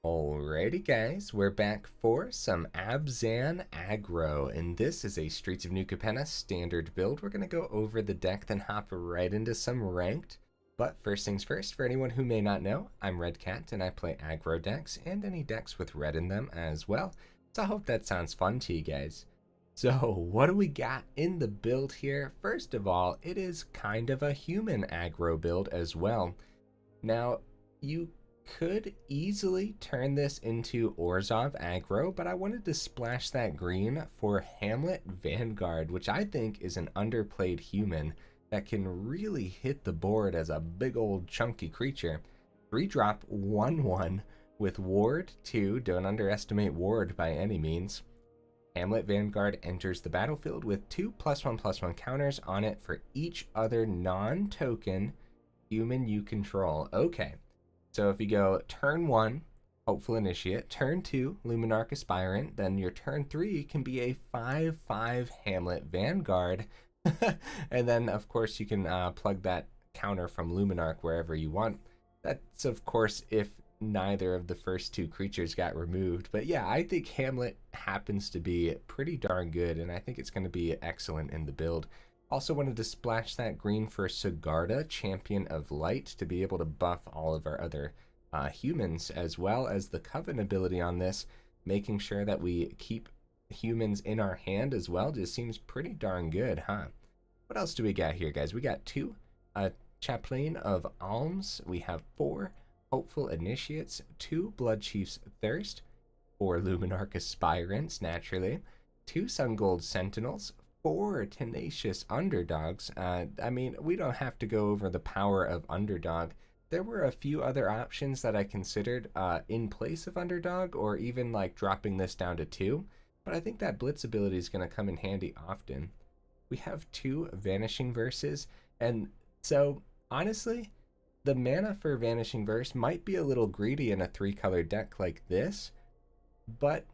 Alrighty guys, we're back for some Abzan aggro, and this is a Streets of New Capenna standard build. We're going to go over the deck, then hop right into some ranked. But first things first, for anyone who may not know, I'm Red Cat, and I play aggro decks, and any decks with red in them as well. So I hope that sounds fun to you guys. So what do we got in the build here? First of all, it is kind of a human aggro build as well. Now, you could easily turn this into Orzhov aggro, but I wanted to splash that green for Hamlet Vanguard, which I think is an underplayed human that can really hit the board as a big old chunky creature. 3-drop 1/1 with Ward 2, don't underestimate Ward by any means. Hamlet Vanguard enters the battlefield with 2+1/+1 counters on it for each other non-token human you control. Okay. So if you go turn 1, Hopeful Initiate, turn 2, Luminarch Aspirant, then your turn 3 can be a 5/5 Hamlet Vanguard. And then, of course, you can plug that counter from Luminarch wherever you want. That's, of course, if neither of the first two creatures got removed. But yeah, I think Hamlet happens to be pretty darn good, and I think it's going to be excellent in the build. Also wanted to splash that green for Sigarda, Champion of Light, to be able to buff all of our other humans, as well as the Coven ability on this, making sure that we keep humans in our hand as well. Just seems pretty darn good, huh? What else do we got here, guys? We got 2 Chaplain of Alms. We have 4 Hopeful Initiates, 2 Bloodchief's Thirst, 4 Luminarch Aspirants, naturally, 2 Sungold Sentinels, 4 Tenacious Underdogs. I mean, we don't have to go over the power of Underdog. There were a few other options that I considered in place of Underdog, or even like dropping this down to 2, but I think that Blitz ability is going to come in handy often. We have 2 Vanishing Verses, and so honestly, the mana for Vanishing Verse might be a little greedy in a 3-color deck like this, but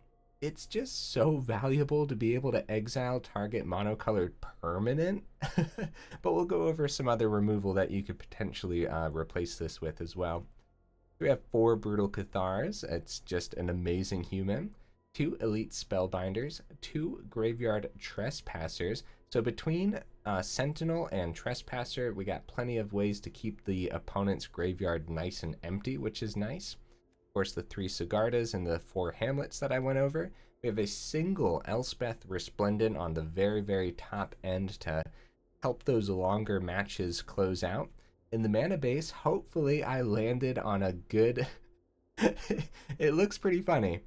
it's just so valuable to be able to exile target monocolored permanent. But we'll go over some other removal that you could potentially replace this with as well. We have 4 Brutal Cathars. It's just an amazing human. 2 Elite Spellbinders, 2 Graveyard Trespassers. So between Sentinel and Trespasser, we got plenty of ways to keep the opponent's graveyard nice and empty, which is nice. Of course, the 3 Sigardas and the 4 Hamlets that I went over. We have a single Elspeth Resplendent on the very, very top end to help those longer matches close out. In the mana base, hopefully I landed on a good... It looks pretty funny.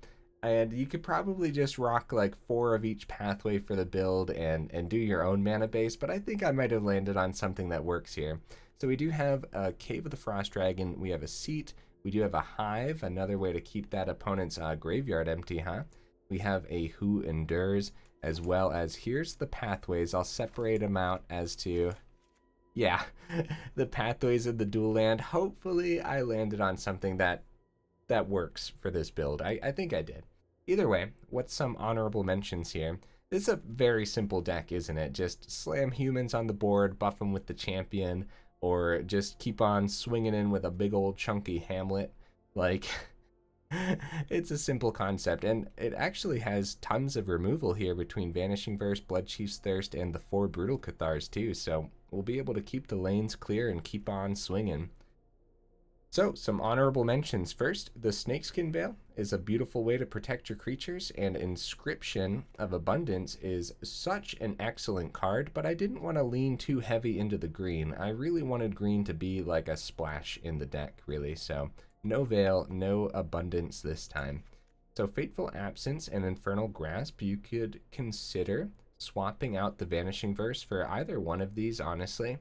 And you could probably just rock like 4 of each pathway for the build and do your own mana base, but I think I might have landed on something that works here. So we do have a Cave of the Frost Dragon, we have a Seat, we do have a Hive, another way to keep that opponent's graveyard empty, huh? We have a Who Endures, as well as here's the pathways. I'll separate them out as to, yeah, the pathways of the dual land. Hopefully I landed on something that works for this build. I think I did. Either way, what's some honorable mentions here? This is a very simple deck, isn't it? Just slam humans on the board, buff them with the champion, or just keep on swinging in with a big old chunky Hamlet. Like, it's a simple concept, and it actually has tons of removal here between Vanishing Verse, Bloodchief's Thirst, and the 4 Brutal Cathars too, so we'll be able to keep the lanes clear and keep on swinging. So, some honorable mentions. First, the Snakeskin Veil is a beautiful way to protect your creatures, and Inscription of Abundance is such an excellent card, but I didn't want to lean too heavy into the green. I really wanted green to be like a splash in the deck, really, so no Veil, no Abundance this time. So, Fateful Absence and Infernal Grasp, you could consider swapping out the Vanishing Verse for either one of these, honestly.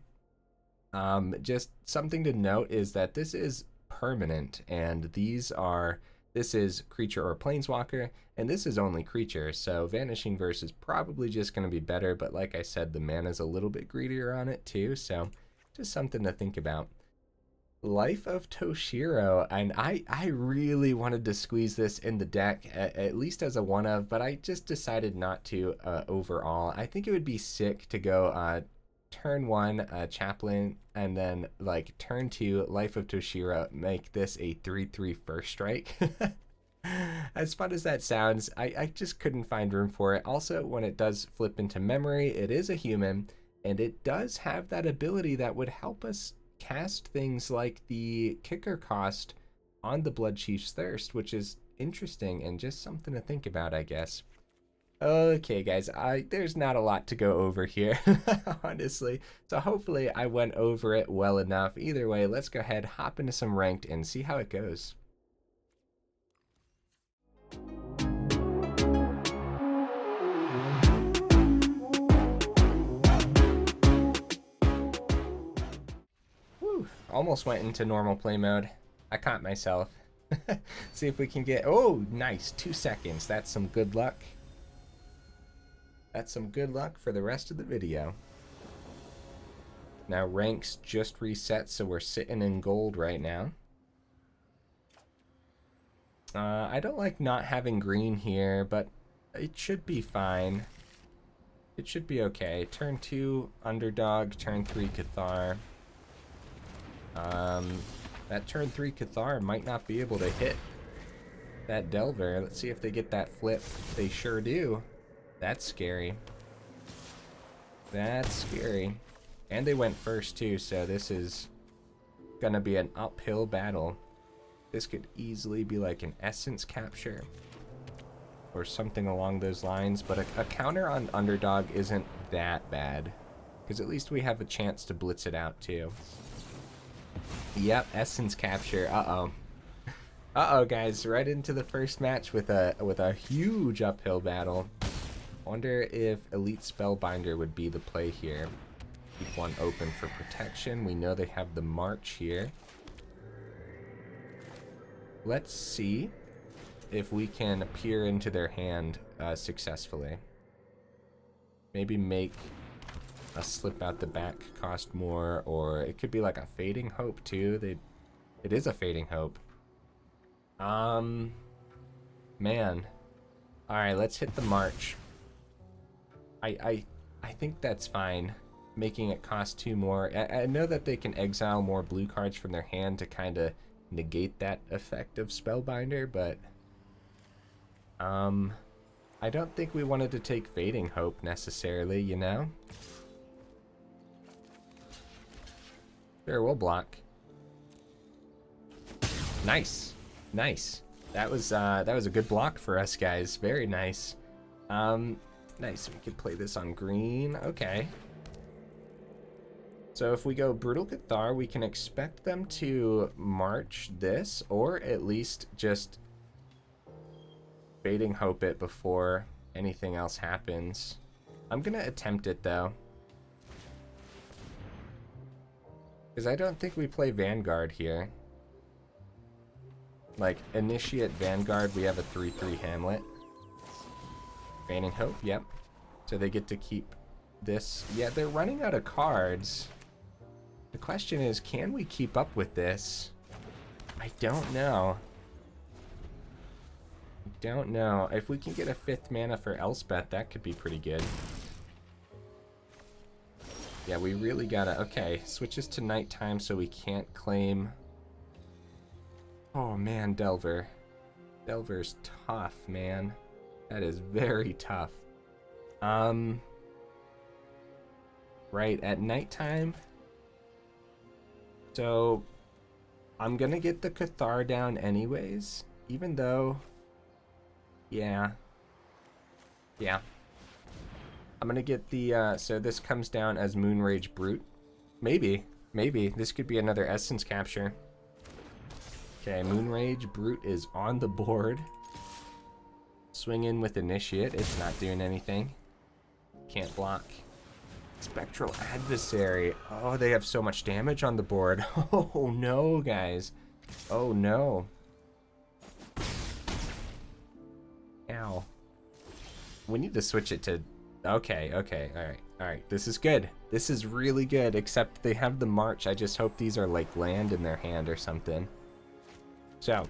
Just something to note is that this is permanent, and this is creature or planeswalker, and this is only creature, so Vanishing Verse is probably just going to be better, but like I said, the mana's a little bit greedier on it too, so just something to think about. Life of Toshiro, and I really wanted to squeeze this in the deck, at least as a one of, but I just decided not to overall. I think it would be sick to go turn 1 Chaplain, and then like turn 2 Life of Toshiro, make this a 3/3 first strike. As fun as that sounds, I just couldn't find room for it. Also, when it does flip into memory, it is a human, and it does have that ability that would help us cast things like the kicker cost on the Bloodchief's Thirst, which is interesting and just something to think about, I guess. Okay, guys, there's not a lot to go over here, honestly. So hopefully I went over it well enough. Either way, let's go ahead, hop into some ranked, and see how it goes. Whew, almost went into normal play mode. I caught myself. See if we can get, oh, nice, 2 seconds. That's some good luck. That's some good luck for the rest of the video. Now ranks just reset, so we're sitting in gold right now. I don't like not having green here, but it should be fine. It should be okay. Turn 2, Underdog. Turn 3, Cathar. That turn 3 Cathar might not be able to hit that Delver. Let's see if they get that flip. They sure do. That's scary. That's scary. And they went first too, so this is gonna be an uphill battle. This could easily be like an essence capture or something along those lines, but a counter on Underdog isn't that bad, because at least we have a chance to blitz it out too. Yep, essence capture. Uh-oh. Uh-oh, guys, right into the first match with a huge uphill battle. Wonder if Elite Spellbinder would be the play here. Keep one open for protection. We know they have the March here. Let's see if we can peer into their hand successfully. Maybe make a slip out the back cost more, or it could be like a Fading Hope too. It is a Fading Hope. Man. Alright, let's hit the March. I think that's fine. Making it cost 2 more. I know that they can exile more blue cards from their hand to kind of negate that effect of Spellbinder, but I don't think we wanted to take Fading Hope necessarily, you know? Sure, we'll block. Nice. Nice. That was a good block for us, guys. Very nice. Nice. We could play this on green. Okay. So if we go Brutal Cathar, we can expect them to march this, or at least just Fading Hope it before anything else happens. I'm gonna attempt it though, because I don't think we play Vanguard here. Like, Initiate Vanguard, we have a 3/3 Hamlet. Fading Hope, yep. So they get to keep this. Yeah, they're running out of cards. The question is, can we keep up with this? I don't know. I don't know. If we can get a 5th mana for Elspeth, that could be pretty good. Yeah, we really gotta... Okay, switches to nighttime so we can't claim... Oh man, Delver. Delver's tough, man. That is very tough. Right, at nighttime. So, I'm gonna get the Cathar down anyways, even though... Yeah. Yeah. I'm gonna get the, so this comes down as Moonrage Brute. Maybe. Maybe. This could be another Essence Capture. Okay, Moonrage Brute is on the board. Swing in with Initiate. It's not doing anything. Can't block. Spectral Adversary. Oh, they have so much damage on the board. Oh no, guys. Oh no. Ow. We need to switch it to... Okay, okay, alright. This is good. This is really good, except they have the March. I just hope these are like land in their hand or something. So,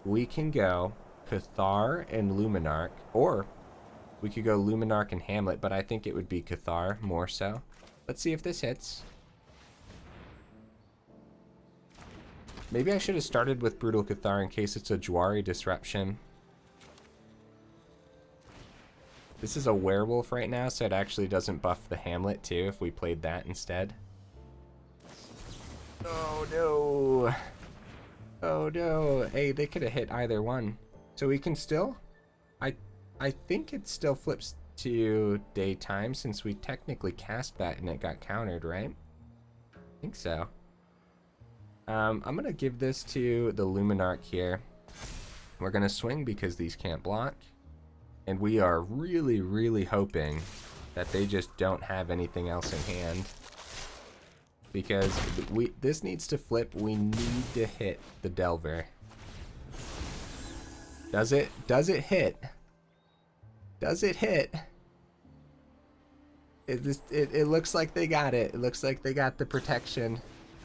we can go Cathar and Luminarch, or we could go Luminarch and Hamlet, but I think it would be Cathar more so. Let's see if this hits. Maybe I should have started with Brutal Cathar in case it's a Jwari Disruption. This is a werewolf right now, so it actually doesn't buff the Hamlet too if we played that instead. Oh no. Oh no. Hey, they could have hit either one. So we can still... I think it still flips to daytime since we technically cast that and it got countered, right? I think so. I'm going to give this to the Luminarch here. We're going to swing because these can't block. And we are really, really hoping that they just don't have anything else in hand. Because this needs to flip. We need to hit the Delver. Does it? Does it hit? Does it hit? It looks like they got it. It looks like they got the protection.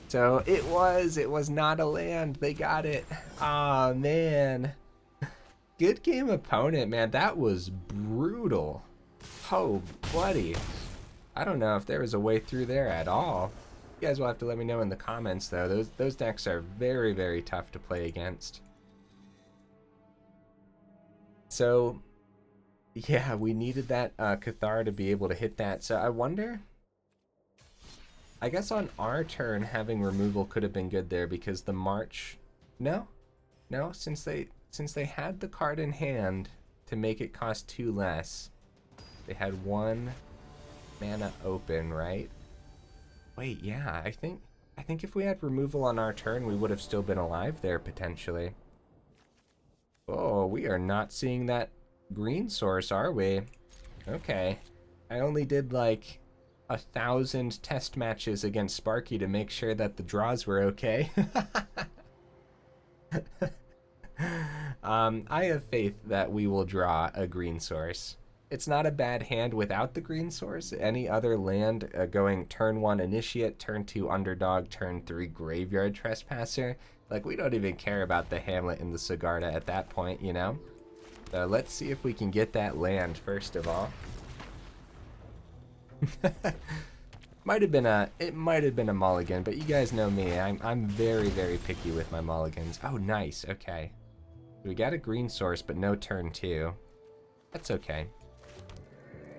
So it was not a land. They got it. Aw, oh, man. Good game opponent, man. That was brutal. Oh, buddy. I don't know if there was a way through there at all. You guys will have to let me know in the comments, though. Those decks are very, very tough to play against. So... yeah, we needed that Cathar to be able to hit that. So I wonder... I guess on our turn, having removal could have been good there because the March... No? No? Since they had the card in hand to make it cost 2 less, they had 1 mana open, right? Wait, yeah, I think if we had removal on our turn, we would have still been alive there, potentially. Oh, we are not seeing that green source, are we? Okay. I only did like 1,000 test matches against Sparky to make sure that the draws were okay. I have faith that we will draw a green source. It's not a bad hand without the green source. Any other land going turn 1 Initiate, turn 2 Underdog, turn 3 Graveyard Trespasser. Like, we don't even care about the Hamlet and the Sigarda at that point, you know? So let's see if we can get that land first of all. It might have been a mulligan, but you guys know me. I'm very, very picky with my mulligans. Oh, nice. Okay. We got a green source, but no turn 2. That's okay.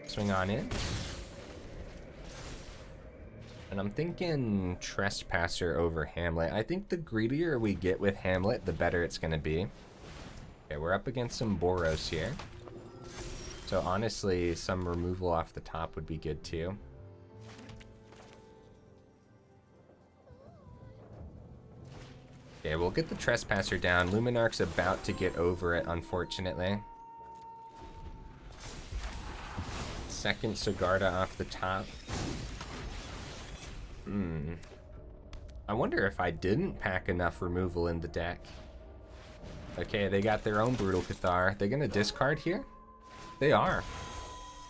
Swing on in. And I'm thinking Trespasser over Hamlet. I think the greedier we get with Hamlet, the better it's going to be. Okay, we're up against some Boros here. So honestly, some removal off the top would be good too. Okay, we'll get the Trespasser down. Luminarch's about to get over it, unfortunately. Second Sigarda off the top. I wonder if I didn't pack enough removal in the deck. Okay, they got their own Brutal Cathar. They're gonna discard here? They are.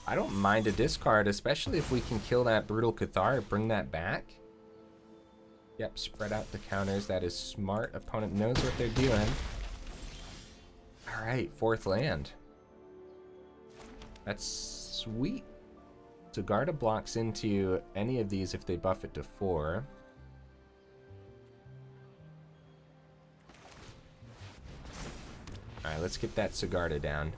I don't mind a discard, especially if we can kill that Brutal Cathar, bring that back. Yep, spread out the counters. That is smart. Opponent knows what they're doing. Alright, 4th land. That's sweet. Sigarda blocks into any of these if they buff it to 4. Alright, let's get that Sigarda down.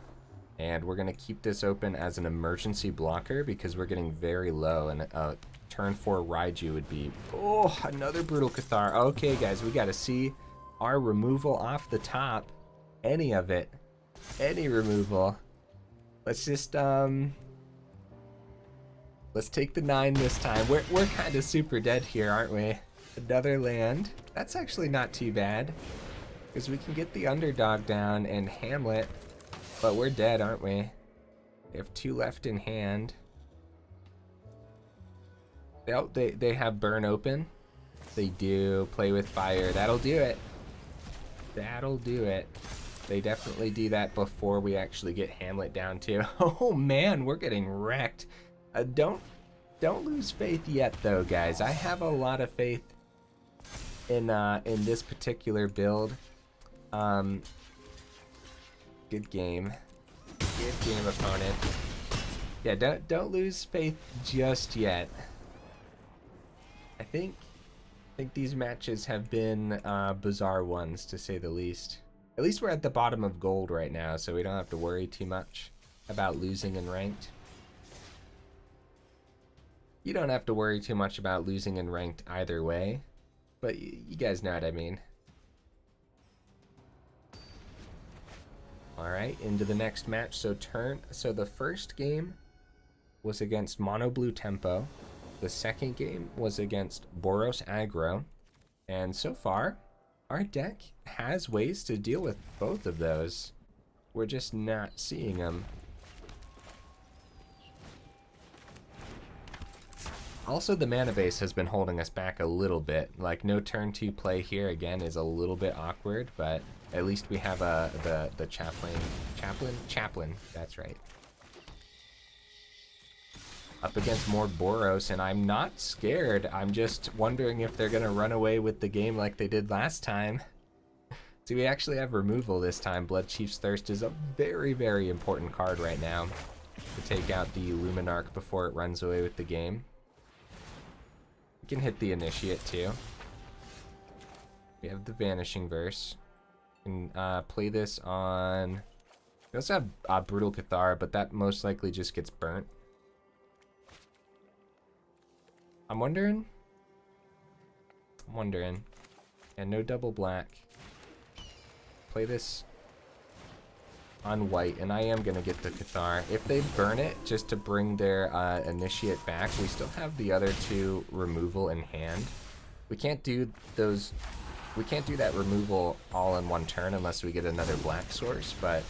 And we're going to keep this open as an emergency blocker because we're getting very low. And turn 4 Raiju would be... oh, another Brutal Cathar. Okay, guys, we got to see our removal off the top. Any of it. Any removal. Let's just... let's take the 9 this time. We're kind of super dead here, aren't we? Another land. That's actually not too bad. Because we can get the Underdog down and Hamlet, but we're dead, aren't we? We have 2 left in hand. Oh, they have Burn open. They do. Play with Fire. That'll do it. That'll do it. They definitely do that before we actually get Hamlet down too. Oh man, we're getting wrecked. Don't lose faith yet though, guys. I have a lot of faith in this particular build. Good game. Good game, opponent. Yeah, don't lose faith just yet. I think think these matches have been bizarre ones, to say the least. At least we're at the bottom of gold right now, so we don't have to worry too much about losing in ranked. You don't have to worry too much about losing in ranked either way, but you guys know what I mean. Alright, into the next match. So the first game was against Mono Blue Tempo. The second game was against Boros Aggro. And so far, our deck has ways to deal with both of those. We're just not seeing them. Also, the mana base has been holding us back a little bit. Like, no turn 2 play here, again, is a little bit awkward, but at least we have the Chaplain, that's right. Up against more Boros, and I'm not scared. I'm just wondering if they're gonna run away with the game like they did last time. Do we actually have removal this time? Bloodchief's Thirst is a very, very important card right now to take out the Luminarch before it runs away with the game. We can hit the Initiate too. We have the Vanishing Verse. We can play this on... We also have Brutal Cathar, but that most likely just gets burnt. I'm wondering. And no double black. Play this on white, and I am gonna get the Cathar. If they burn it just to bring their Initiate back, we still have the other two removal in hand. We can't do those. We can't do that removal all in one turn unless we get another black source, but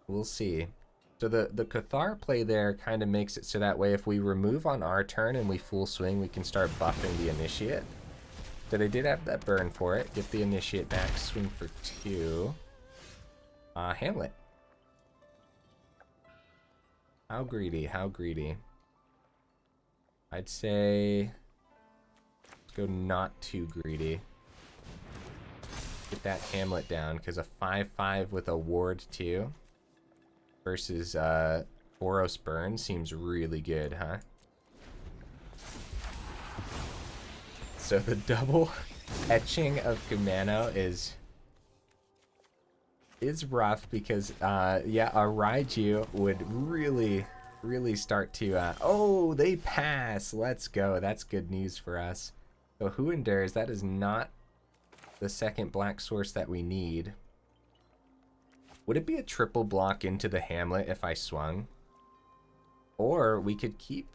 we'll see. So the Cathar play there kind of makes it so that way if we remove on our turn and we full swing, we can start buffing the Initiate. So they did have that burn for it. Get the Initiate back, swing for 2. Hamlet. How greedy, how greedy. I'd say let's go not too greedy. Get that Hamlet down, because a 5/5 with a ward too versus Boros Burn seems really good, huh? So the double etching of Capenna is rough because yeah, a Raiju would really start to oh, they pass. Let's go. That's good news for us. So who endures? That is not the second black source that we need. Would it be a triple block into the Hamlet if I swung? Or we could keep...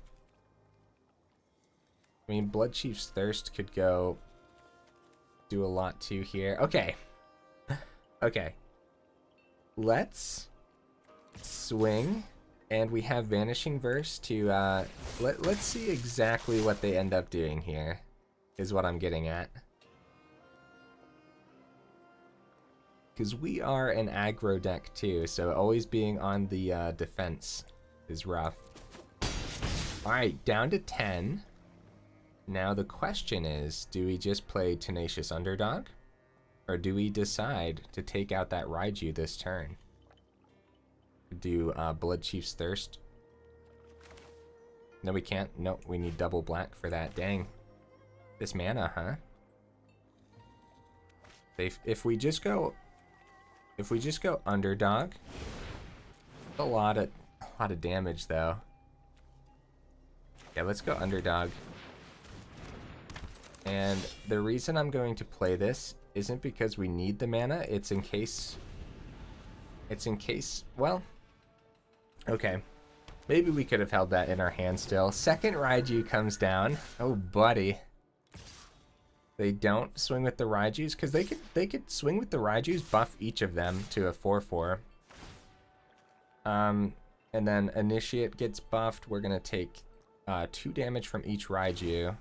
I mean, Bloodchief's Thirst could go do a lot too here. Okay. Okay. Let's swing. And we have Vanishing Verse to... let's see exactly what they end up doing here, is what I'm getting at. Because we are an aggro deck too, so always being on the defense is rough. Alright, down to 10. Now the question is, do we just play Tenacious Underdog? Or do we decide to take out that Raiju this turn? Do Bloodchief's Thirst? No, we can't. No, we need double black for that. Dang. This mana, huh? If we just go Underdog, a lot of damage though. Yeah, let's go Underdog. And the reason I'm going to play this isn't because we need the mana, it's in case, well, okay. Maybe we could have held that in our hand still. Second Raiju comes down. Oh, buddy. They don't swing with the Raijus because they could swing with the Raijus, buff each of them to a 4/4. And then Initiate gets buffed. We're gonna take 2 damage from each Raiju.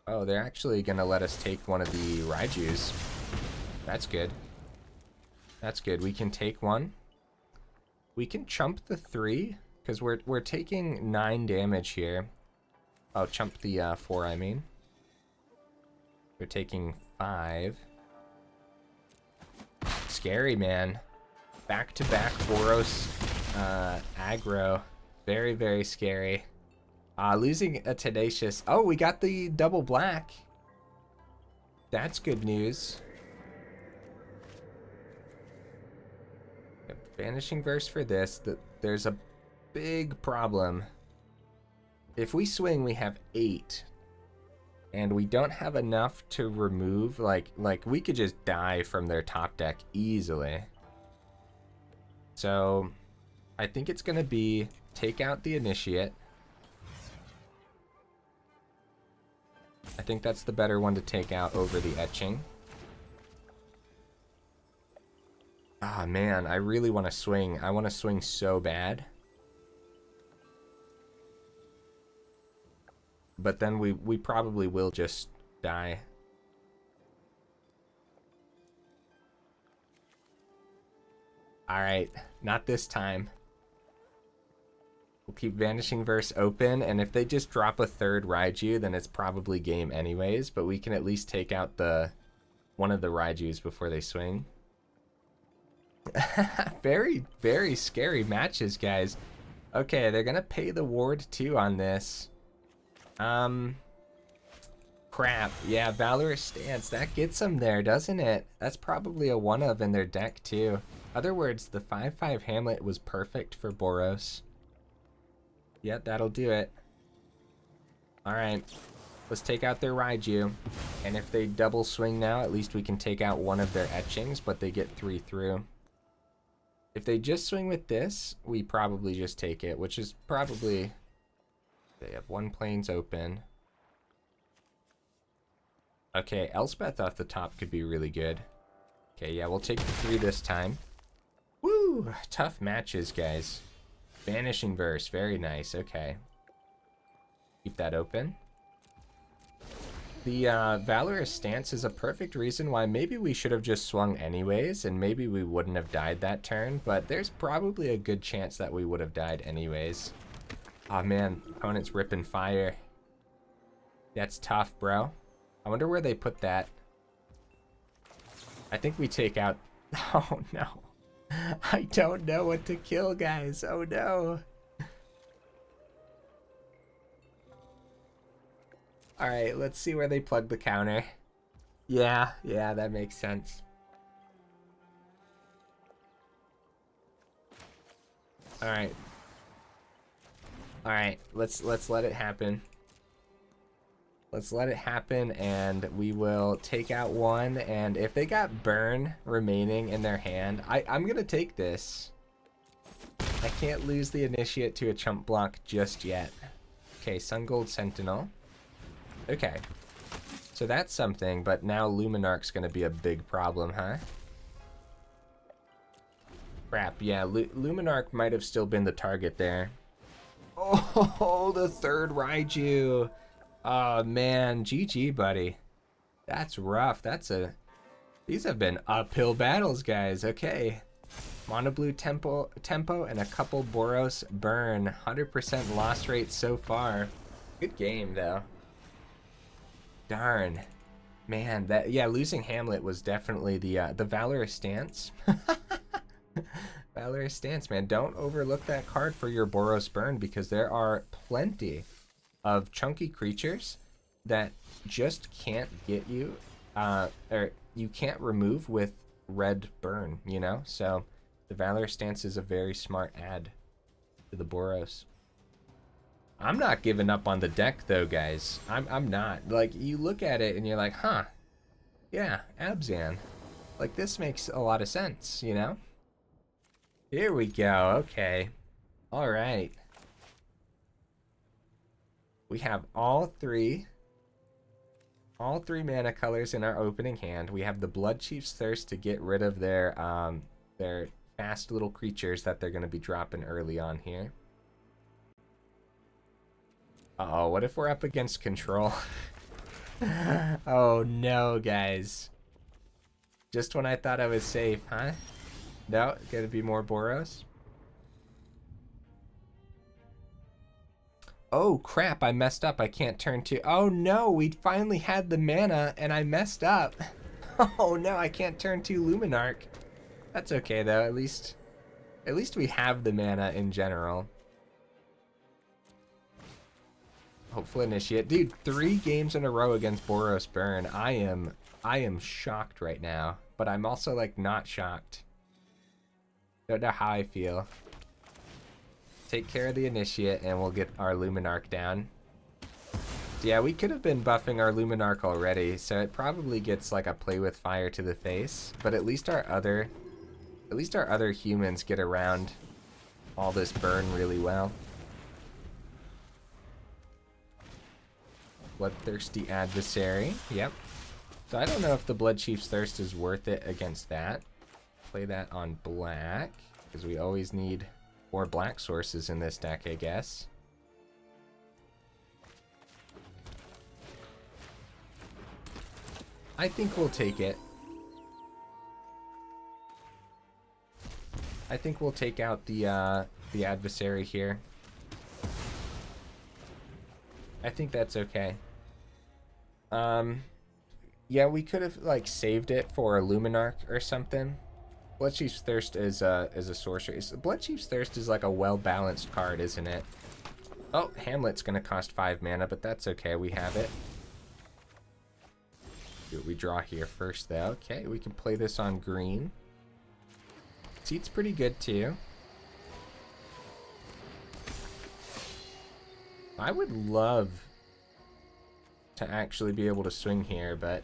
Oh, they're actually gonna let us take one of the Raijus. That's good. That's good. We can take one. We can chump the 3 because we're taking 9 damage here. Oh, chump the 4. I mean. We're taking 5. Scary, man. Back-to-back Boros aggro. Very, very scary. Losing a Tenacious. Oh, we got the double black. That's good news. Yep, Vanishing Verse for this. There's a big problem. If we swing, we have 8. And we don't have enough to remove, like we could just die from their top deck easily. So I think it's gonna be take out the Initiate. I think that's the better one to take out over the Etching. Ah, man, I really want to swing. I want to swing so bad. But then we probably will just die. Alright, not this time. We'll keep Vanishing Verse open, and if they just drop a third Raiju, then it's probably game anyways, but we can at least take out one of the Raijus before they swing. Very, very scary matches, guys. Okay, they're gonna pay the ward too on this. Crap. Yeah, Valorous Stance. That gets them there, doesn't it? That's probably a one of in their deck too. Other words, the 5/5 Hamlet was perfect for Boros. Yep, that'll do it. Alright. Let's take out their Raiju. And if they double swing now, at least we can take out one of their Etchings, but they get 3 through. If they just swing with this, we probably just take it, which is probably... They have 1 plains open. Okay, Elspeth off the top could be really good. Okay, yeah, we'll take the 3 this time. Woo! Tough matches, guys. Vanishing Verse, very nice. Okay. Keep that open. The Valorous Stance is a perfect reason why maybe we should have just swung anyways, and maybe we wouldn't have died that turn, but there's probably a good chance that we would have died anyways. Oh man, opponent's ripping fire. That's tough, bro. I wonder where they put that. I think we take out... Oh no. I don't know what to kill, guys. Oh no. Alright, let's see where they plug the counter. Yeah, that makes sense. Alright. Alright, let's let it happen. Let's let it happen, and we will take out one, and if they got burn remaining in their hand, I'm gonna take this. I can't lose the Initiate to a chump block just yet. Okay, Sungold Sentinel. Okay. So that's something, but now Luminarch's gonna be a big problem, huh? Crap, yeah, Luminarch might have still been the target there. Oh, the third Raiju! Oh man, GG, buddy. That's rough. These have been uphill battles, guys. Okay. Mono blue tempo and a couple Boros burn. 100% loss rate so far. Good game though. Darn. Man, losing Hamlet was definitely the Valorous Stance. Valorous Stance, man. Don't overlook that card for your Boros burn, because there are plenty of chunky creatures that just can't get you, or you can't remove with red burn, you know? So the Valor Stance is a very smart add to the Boros. I'm not giving up on the deck though, guys. I'm not. Like, you look at it and you're like, huh, yeah, Abzan. Like, this makes a lot of sense, you know? Here we go, okay. All right. We have all three mana colors in our opening hand. We have the Bloodchief's Thirst to get rid of their fast little creatures that they're going to be dropping early on here. Uh-oh, what if we're up against control? Oh no, guys. Just when I thought I was safe, huh? No, gonna be more Boros? Oh crap, I messed up. I can't turn to... Oh no, we finally had the mana and I messed up. Oh no, I can't turn to Luminarch. That's okay though, at least we have the mana in general. Hopeful Initiate. Dude, 3 games in a row against Boros Burn. I am shocked right now. But I'm also, like, not shocked. Don't know how I feel. Take care of the Initiate, and we'll get our Luminarch down. Yeah, we could have been buffing our Luminarch already, so it probably gets, like, a play with fire to the face. But at least our other humans get around all this burn really well. Bloodthirsty Adversary. Yep. So I don't know if the Bloodchief's Thirst is worth it against that. Play that on black, because we always need 4 black sources in this deck, I guess. I think we'll take it. I think we'll take out the adversary here. I think that's okay. Yeah, we could have like saved it for a Luminarch or something. Bloodchief's Thirst is a sorcery. Bloodchief's Thirst is like a well-balanced card, isn't it? Oh, Hamlet's gonna cost 5 mana, but that's okay. We have it. See what we draw here first, though. Okay, we can play this on green. Seat's pretty good too. I would love to actually be able to swing here, but...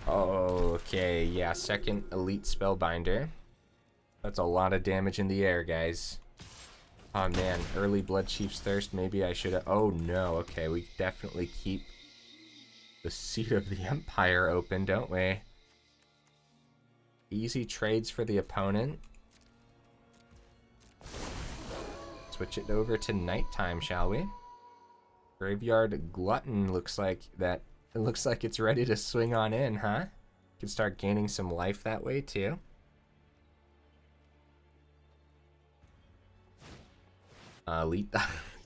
Oh, okay, yeah, second Elite Spellbinder. That's a lot of damage in the air, guys. Oh man, early Bloodchief's Thirst, maybe I should have... Oh no, okay, we definitely keep the Seat of the Empire open, don't we? Easy trades for the opponent. Switch it over to nighttime, shall we? Graveyard Glutton looks like that. It looks like it's ready to swing on in, huh? Can start gaining some life that way too. Elite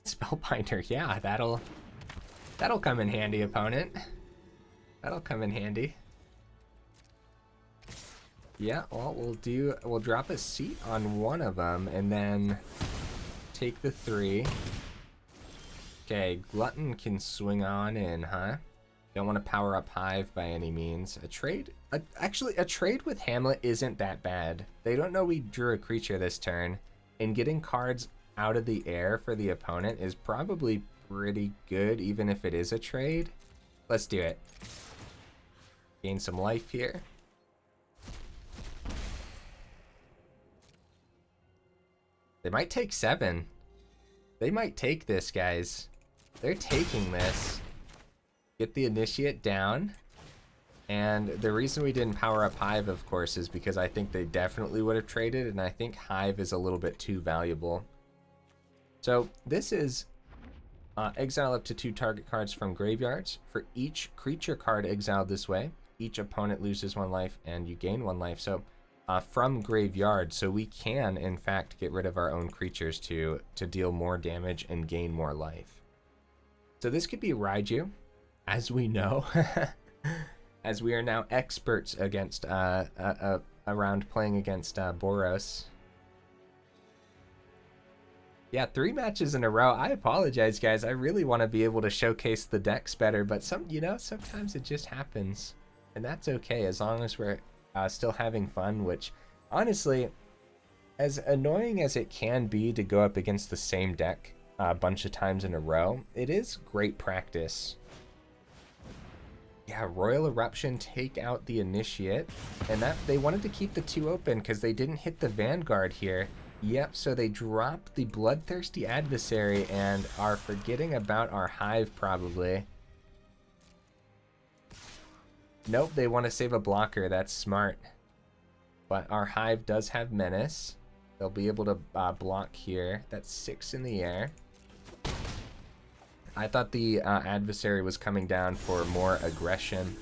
Spellbinder, yeah, that'll come in handy, opponent. That'll come in handy. Yeah, well, we'll drop a Seat on one of them and then take the 3. Okay, Glutton can swing on in, huh? Don't want to power up Hive by any means. Actually, a trade with Hamlet isn't that bad. They don't know we drew a creature this turn, and getting cards out of the air for the opponent is probably pretty good, even if it is a trade. Let's do it. Gain some life here. They might take 7. They might take this, guys. They're taking this. Get the Initiate down. And the reason we didn't power up Hive, of course, is because I think they definitely would have traded, and I think Hive is a little bit too valuable. So this is exile up to 2 target cards from graveyards. For each creature card exiled this way, each opponent loses 1 life and you gain 1 life. So from graveyard, so we can in fact get rid of our own creatures to deal more damage and gain more life. So this could be Raiju, as we know, as we are now experts against around playing against Boros. Yeah, 3 matches in a row. I apologize, guys. I really want to be able to showcase the decks better, but sometimes it just happens, and that's okay as long as we're still having fun. Which, honestly, as annoying as it can be to go up against the same deck a bunch of times in a row, it is great practice. Yeah, Royal Eruption, take out the Initiate, and that they wanted to keep the 2 open because they didn't hit the Vanguard here. Yep, so they dropped the Bloodthirsty Adversary and are forgetting about our Hive, probably. Nope, they want to save a blocker. That's smart. But our Hive does have Menace. They'll be able to block here. That's 6 in the air. I thought the Adversary was coming down for more aggression.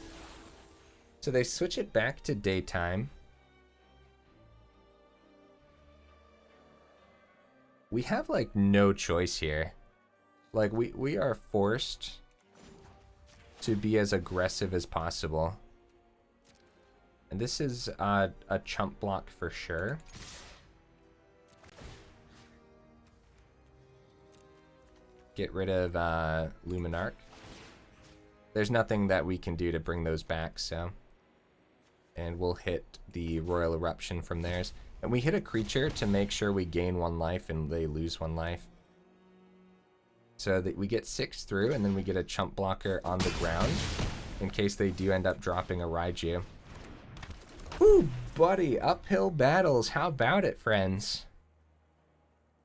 So they switch it back to daytime. We have, like, no choice here. Like, we are forced to be as aggressive as possible. And this is a chump block for sure. get rid of Luminarch. There's nothing that we can do to bring those back, so. And we'll hit the Royal Eruption from theirs. And we hit a creature to make sure we gain 1 life and they lose 1 life. So that we get 6 through, and then we get a chump blocker on the ground in case they do end up dropping a Raiju. Woo, buddy, uphill battles. How about it, friends?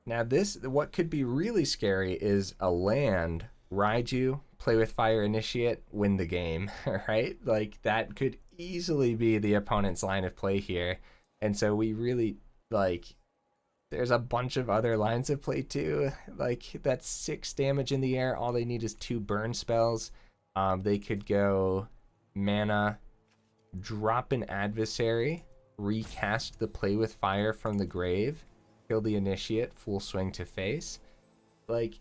Now this, what could be really scary is a land, Raiju, play with Fire Initiate, win the game, right? Like, that could easily be the opponent's line of play here. And so we really, like, there's a bunch of other lines of play too. Like, that's 6 damage in the air. All they need is 2 burn spells. They could go mana, drop an adversary, recast the Play with Fire from the grave, kill the initiate, full swing to face. Like,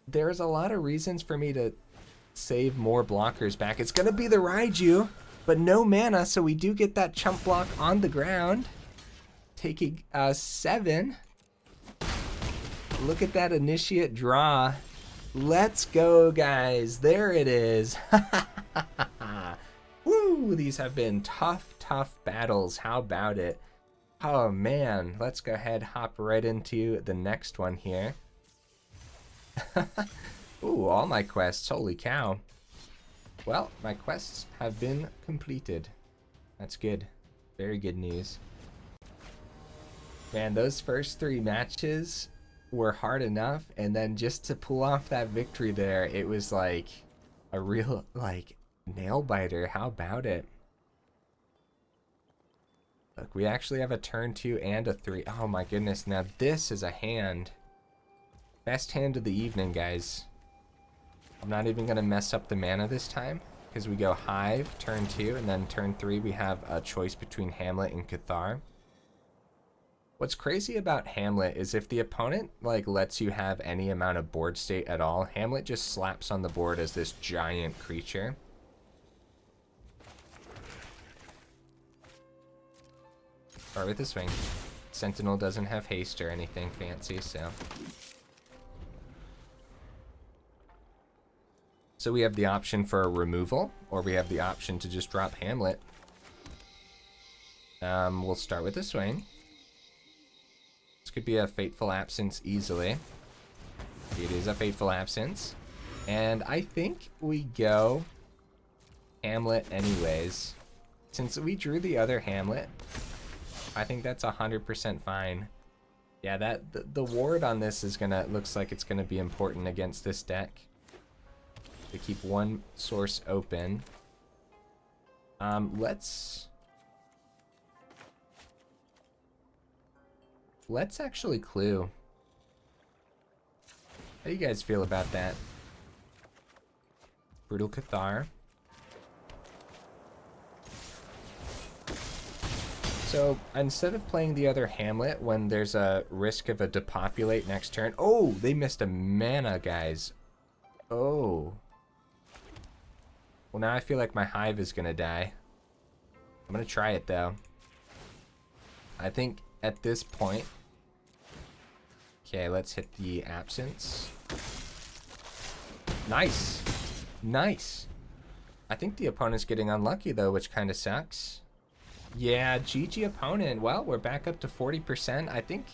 there's a lot of reasons for me to save more blockers back. It's gonna be the Raiju, but no mana, so we do get that chump block on the ground, taking 7. Look at that initiate draw. Let's go, guys. There it is. Woo, these have been tough battles. How about it? Oh man, let's go ahead, hop right into the next one here. Ooh, all my quests, holy cow. Well, my quests have been completed. That's good. Very good news. Man, those first 3 matches were hard enough, and then just to pull off that victory there, it was like a real, like, nail biter. How about it? Look, we actually have a turn 2 and a 3. Oh my goodness, now this is a hand. Best hand of the evening, guys. I'm not even going to mess up the mana this time, because we go Hive, turn 2, and then turn 3 we have a choice between Hamlet and Cathar. What's crazy about Hamlet is if the opponent, like, lets you have any amount of board state at all, Hamlet just slaps on the board as this giant creature. Start with the swing. Sentinel doesn't have haste or anything fancy, so. So we have the option for a removal, or we have the option to just drop Hamlet. We'll start with the swing. This could be a Fateful Absence easily. It is a Fateful Absence. And I think we go Hamlet anyways. Since we drew the other Hamlet, I think that's 100% fine. Yeah, that the ward on this is gonna, looks like it's gonna be important against this deck. To keep one source open. Let's actually clue. How do you guys feel about that? Brutal Cathar. So instead of playing the other Hamlet when there's a risk of a depopulate next turn. Oh, they missed a mana, guys. Oh. Well, now I feel like my Hive is gonna die. I'm gonna try it though. I think at this point. Okay, let's hit the Absence. Nice. Nice. I think the opponent's getting unlucky though, which kind of sucks. Yeah, GG opponent. Well, we're back up to 40%. I think.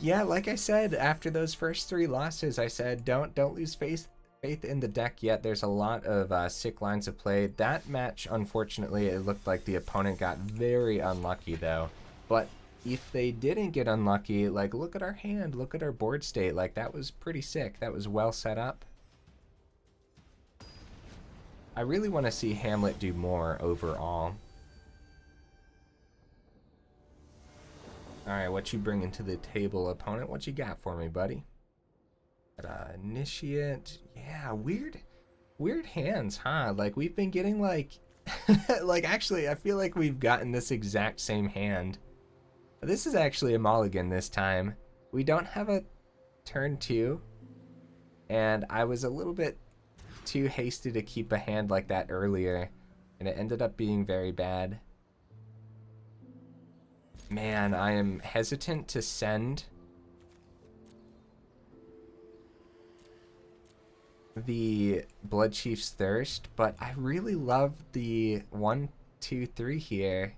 Yeah, like I said, after those first 3 losses, I said don't lose faith in the deck yet. There's a lot of sick lines of play. That match, unfortunately, it looked like the opponent got very unlucky though. But if they didn't get unlucky, like, look at our hand, look at our board state. Like, that was pretty sick. That was well set up. I really want to see Hamlet do more overall. Alright, what you bringing to the table, opponent? What you got for me, buddy? Initiate. Yeah, weird hands, huh? Like, we've been getting, like... like, actually, I feel like we've gotten this exact same hand. This is actually a mulligan this time. We don't have a turn 2. And I was a little bit too hasty to keep a hand like that earlier. And it ended up being very bad. Man, I am hesitant to send the Bloodchief's Thirst, but I really love the 1, 2, 3 here.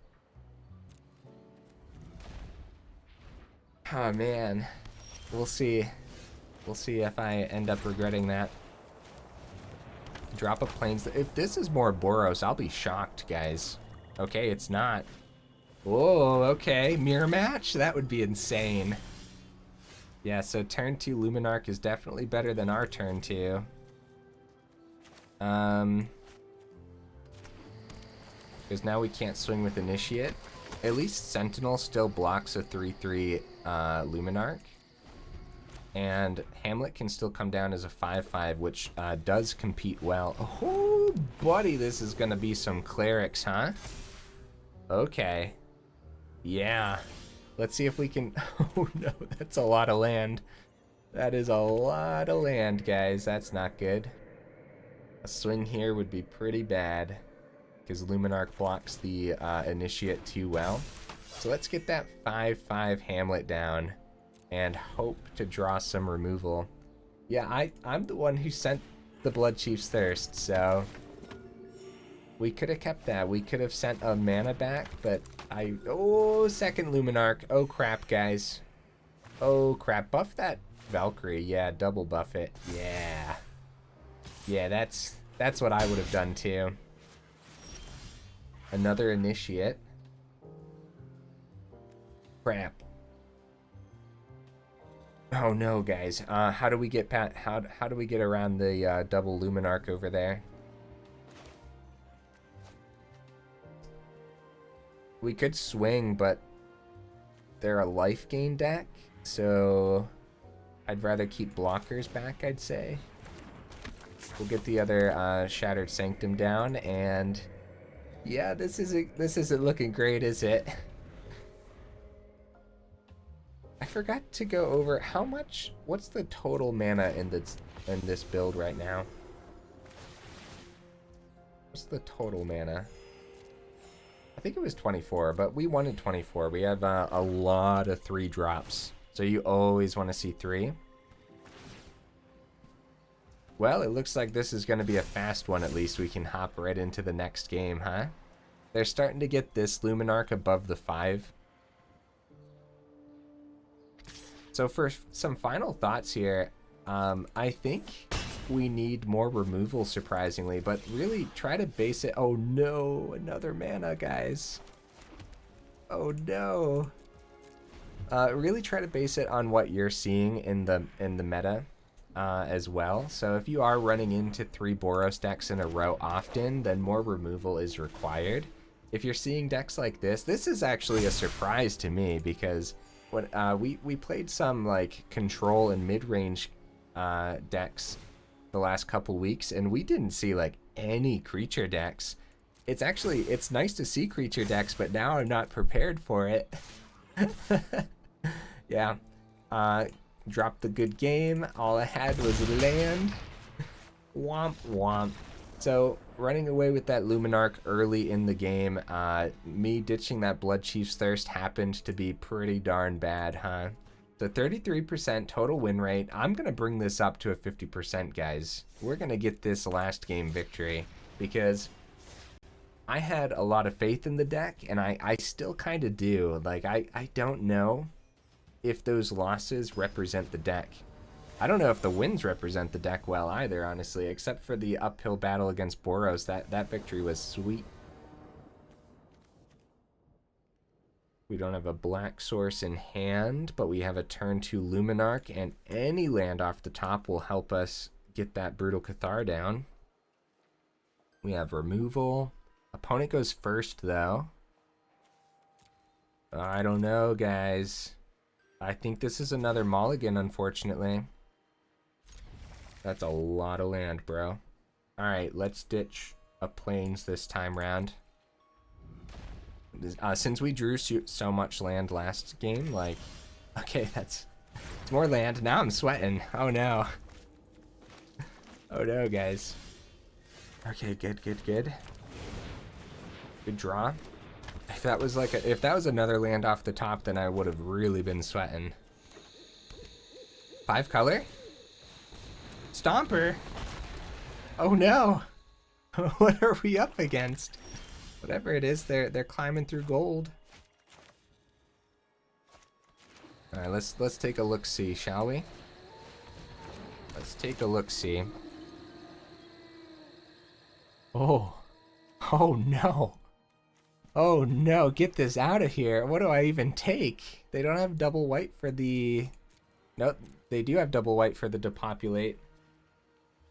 Oh man, we'll see. We'll see if I end up regretting that. Drop of Plains. If this is more Boros, I'll be shocked, guys. Okay, it's not. Whoa, okay. Mirror match? That would be insane. Yeah, so turn 2 Luminarch is definitely better than our turn 2. Because now we can't swing with Initiate. At least Sentinel still blocks a 3/3 Luminarch. And Hamlet can still come down as a 5/5, which does compete well. Oh, buddy, this is going to be some clerics, huh? Okay. Yeah. Let's see if we can... Oh, no, that's a lot of land. That is a lot of land, guys. That's not good. A swing here would be pretty bad because Luminarch blocks the Initiate too well. So let's get that 5/5 Hamlet down and hope to draw some removal. Yeah, I'm the one who sent the Bloodchief's Thirst, so we could have kept that. We could have sent a mana back, but oh, second Luminarch. Oh crap, guys. Oh crap, buff that Valkyrie. Yeah, double buff it. Yeah. Yeah, that's what I would have done too. Another Initiate. Crap. Oh no, guys. How do we get how do we get around the double Luminarch over there? We could swing, but they're a life gain deck, so I'd rather keep blockers back, I'd say. We'll get the other Shattered Sanctum down, and yeah, this isn't looking great, is it? I forgot to go over what's the total mana in this build right now? What's the total mana? I think it was 24, but we wanted 24. We have a lot of 3 drops, so you always want to see 3. Well, it looks like this is going to be a fast one. At least we can hop right into the next game, huh? They're starting to get this Luminarch above the 5. So for some final thoughts here, I think we need more removal, surprisingly, but really try to base it... Oh no, another mana, guys. Oh no. Really try to base it on what you're seeing in the meta as well. So if you are running into 3 Boros decks in a row often, then more removal is required. If you're seeing decks like this is actually a surprise to me, because when we played some like control and mid-range decks the last couple weeks, and we didn't see like any creature decks. It's nice to see creature decks, but now I'm not prepared for it. Yeah. Dropped the good game. All I had was land. Womp womp. So running away with that Luminarch early in the game, me ditching that Bloodchief's Thirst happened to be pretty darn bad, huh? So 33% total win rate. I'm going to bring this up to a 50%, guys. We're going to get this last game victory because I had a lot of faith in the deck, and I still kind of do. Like, I don't know if those losses represent the deck. I don't know if the wins represent the deck well either, honestly, except for the uphill battle against Boros. That victory was sweet. We don't have a black source in hand, but we have a turn 2 Luminarch, and any land off the top will help us get that Brutal Cathar down. We have removal. Opponent goes first, though. I don't know, guys. I think this is another mulligan, unfortunately. That's a lot of land, bro. Alright, let's ditch a plains this time round. Since we drew so much land last game, like... Okay, it's more land. Now I'm sweating. Oh no. Oh no, guys. Okay, good. Good draw. If that was another land off the top, then I would have really been sweating. 5 color? Stomper? Oh no! What are we up against? Whatever it is, they're climbing through gold. All right, let's take a look-see, shall we? Let's take a look-see. Oh. Oh no. Oh no, get this out of here. What do I even take? They don't have double white for the... Nope, they do have double white for the depopulate.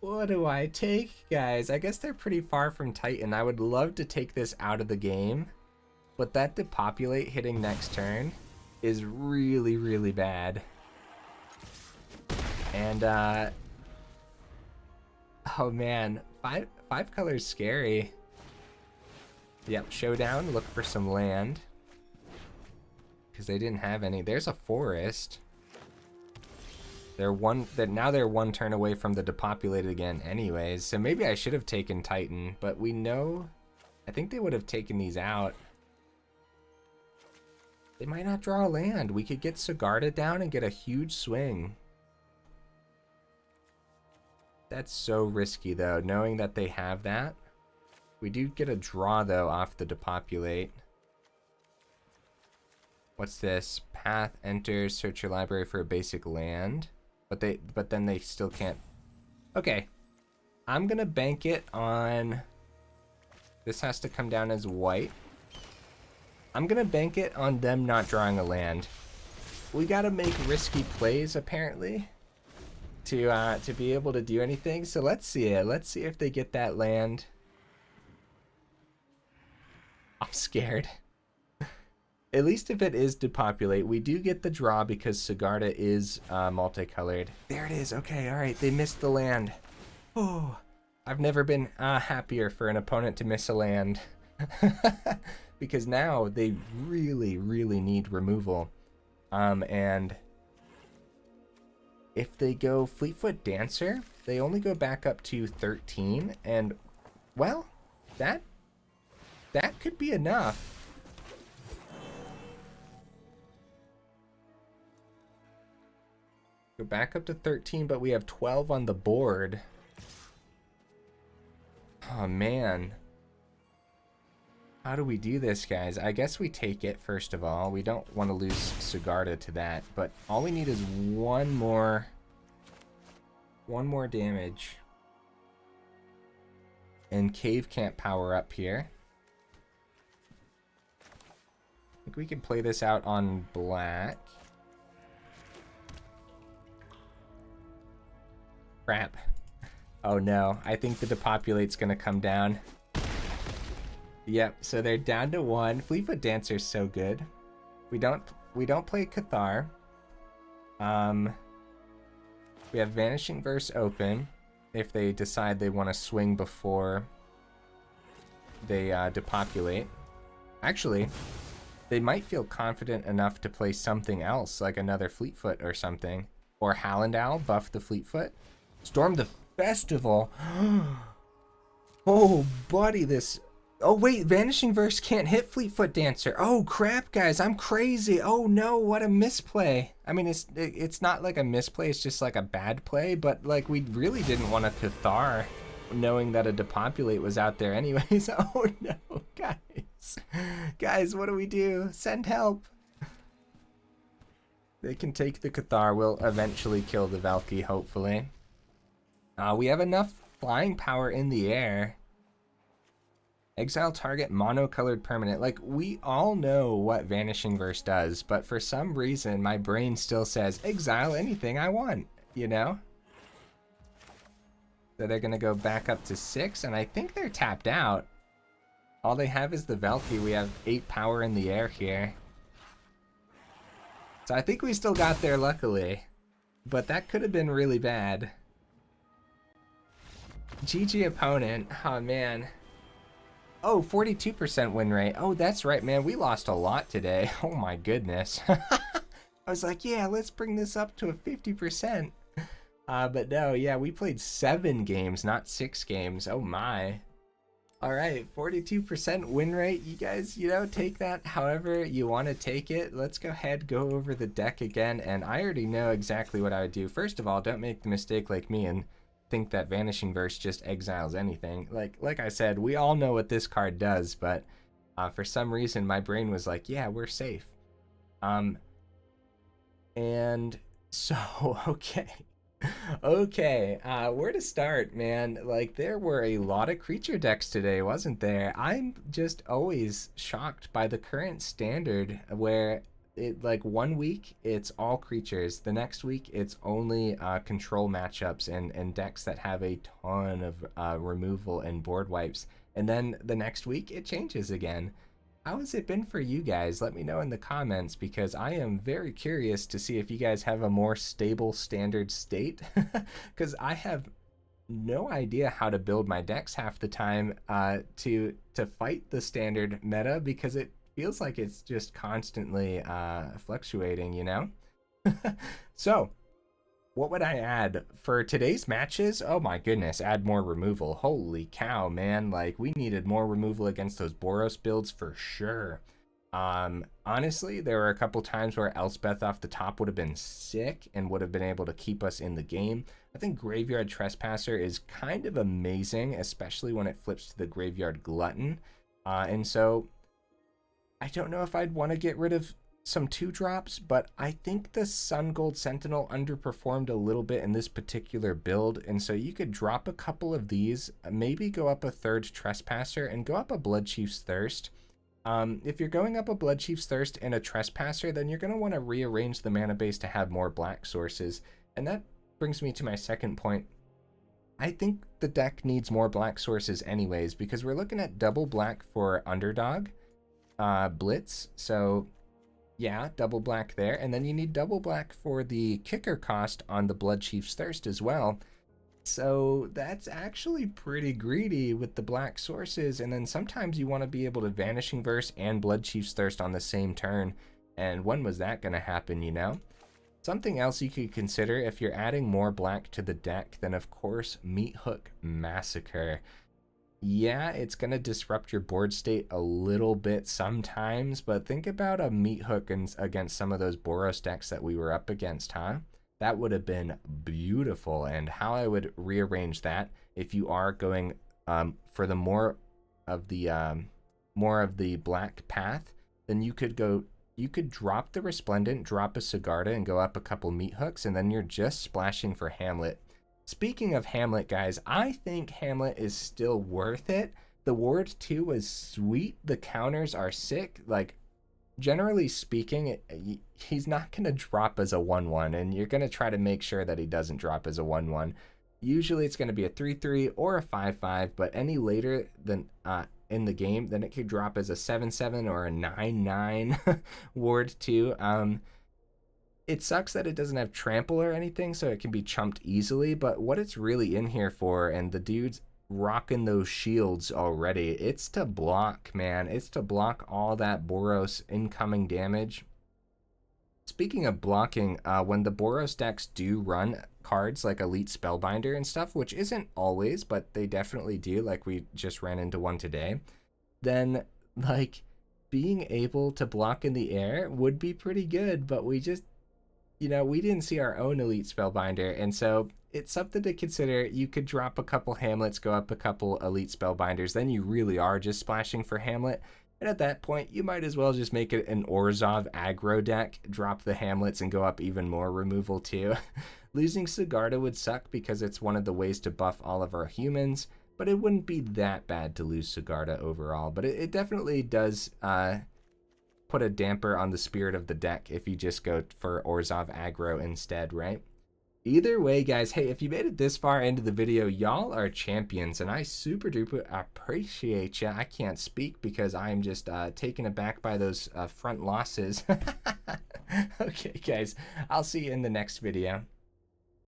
What do I take, guys? I guess they're pretty far from Titan. I would love to take this out of the game, but that depopulate hitting next turn is really, really bad. And, oh man, five colors scary. Yep, showdown, look for some land. Because they didn't have any. There's a forest. Now they're one turn away from the depopulated again anyways. So maybe I should have taken Titan, but we know, I think they would have taken these out. They might not draw a land. We could get Sigarda down and get a huge swing. That's so risky though, knowing that they have that. We do get a draw though off the depopulate. What's this? Path enters, search your library for a basic land. But then they still can't. Okay. I'm gonna bank it on, this has to come down as white. I'm gonna bank it on them not drawing a land. We gotta make risky plays apparently to be able to do anything. So let's see it. Let's see if they get that land. I'm scared. At least if it is depopulate, we do get the draw because Sigarda is multicolored. There it is. Okay, all right. They missed the land. Oh, I've never been happier for an opponent to miss a land. Because now they really, really need removal. And if they go Fleetfoot Dancer, they only go back up to 13. And, well, that could be enough. Go back up to 13, but we have 12 on the board. Oh, man. How do we do this, guys? I guess we take it, first of all. We don't want to lose Sigarda to that, but all we need is one more damage. And Cave can't power up here. I think we can play this out on black. Crap. Oh no, I think the depopulate's gonna come down. Yep, so they're down to 1. Fleetfoot Dancer's so good. We don't play Cathar. We have Vanishing Verse open if they decide they want to swing before they depopulate. Actually, they might feel confident enough to play something else, like another Fleetfoot or something. Or Hallandal, buff the Fleetfoot. Storm the Festival. Oh, buddy, this... Oh, wait, Vanishing Verse can't hit Fleetfoot Dancer. Oh, crap, guys, I'm crazy. Oh, no, what a misplay. I mean, it's not like a misplay, it's just like a bad play, but, like, we really didn't want a Cathar, knowing that a Depopulate was out there anyways. Oh, no, guys. Guys, what do we do? Send help. They can take the Cathar. We'll eventually kill the Valky, hopefully. We have enough flying power in the air. Exile target monocolored permanent. Like, we all know what Vanishing Verse does, but for some reason, my brain still says, exile anything I want, you know? So they're going to go back up to 6, and I think they're tapped out. All they have is the Valky. We have 8 power in the air here. So I think we still got there, luckily. But that could have been really bad. GG opponent. Oh, man. Oh, 42% win rate. Oh, that's right, man. We lost a lot today. Oh, my goodness. I was like, yeah, let's bring this up to a 50%. But no, yeah, we played 7 games, not 6 games. Oh, my. All right, 42% win rate. You guys, you know, take that however you want to take it. Let's go ahead, go over the deck again. And I already know exactly what I would do. First of all, don't make the mistake like me and think that Vanishing Verse just exiles anything. Like I said, we all know what this card does, but for some reason my brain was like, yeah, we're safe. And so, okay. Okay, where to start, man? Like, there were a lot of creature decks today, wasn't there? I'm just always shocked by the current standard where it, like, 1 week it's all creatures, the next week it's only control matchups and decks that have a ton of removal and board wipes, and then the next week it changes again. How has it been for you guys? Let me know in the comments, because I am very curious to see if you guys have a more stable standard state, because I have no idea how to build my decks half the time to fight the standard meta, because it feels like it's just constantly fluctuating, you know? So, what would I add for today's matches? Oh my goodness, add more removal. Holy cow, man. Like, we needed more removal against those Boros builds for sure. Honestly, there were a couple times where Elspeth off the top would have been sick and would have been able to keep us in the game. I think Graveyard Trespasser is kind of amazing, especially when it flips to the Graveyard Glutton. And so, I don't know if I'd want to get rid of some 2-drops, but I think the Sungold Sentinel underperformed a little bit in this particular build, and so you could drop a couple of these, maybe go up a 3rd Trespasser and go up a Bloodchief's Thirst. If you're going up a Bloodchief's Thirst and a Trespasser, then you're going to want to rearrange the mana base to have more black sources, and that brings me to my second point. I think the deck needs more black sources anyways, because we're looking at double black for Underdog, Blitz, so yeah, double black there, and then you need double black for the kicker cost on the Bloodchief's Thirst as well. So that's actually pretty greedy with the black sources, and then sometimes you want to be able to Vanishing Verse and Bloodchief's Thirst on the same turn, and when was that going to happen, you know? Something else you could consider if you're adding more black to the deck, then of course Meat Hook Massacre. Yeah, it's going to disrupt your board state a little bit sometimes, but think about a Meat Hook against some of those Boros decks that we were up against, huh? That would have been beautiful, and how I would rearrange that if you are going for the more of the black path, then you could drop the Resplendent, drop a Sigarda, and go up a couple Meat Hooks, and then you're just splashing for Hamlet. Speaking of Hamlet, guys, I think Hamlet is still worth it. The Ward 2 was sweet. The counters are sick. Like, generally speaking, he's not going to drop as a 1/1, and you're going to try to make sure that he doesn't drop as a 1/1. Usually it's going to be a 3/3 or a 5/5, but any later than in the game, then it could drop as a 7/7 or a 9/9 Ward 2. It sucks that it doesn't have trample or anything, so it can be chumped easily, but what it's really in here for, and the dude's rocking those shields already, it's to block, man. It's to block all that Boros incoming damage. Speaking of blocking, when the Boros decks do run cards like Elite Spellbinder and stuff, which isn't always, but they definitely do, like we just ran into one today, then, like, being able to block in the air would be pretty good, but we just, you know, we didn't see our own Elite Spellbinder, and so it's something to consider. You could drop a couple Hamlets, go up a couple Elite Spellbinders, then you really are just splashing for Hamlet, and at that point, you might as well just make it an Orzhov aggro deck, drop the Hamlets, and go up even more removal too. Losing Sigarda would suck because it's one of the ways to buff all of our humans, but it wouldn't be that bad to lose Sigarda overall, but it definitely does put a damper on the spirit of the deck if you just go for Orzhov aggro instead, right? Either way, guys, hey, if you made it this far into the video, y'all are champions, and I super duper appreciate ya. I can't speak because I'm just taken aback by those front losses. Okay, guys, I'll see you in the next video.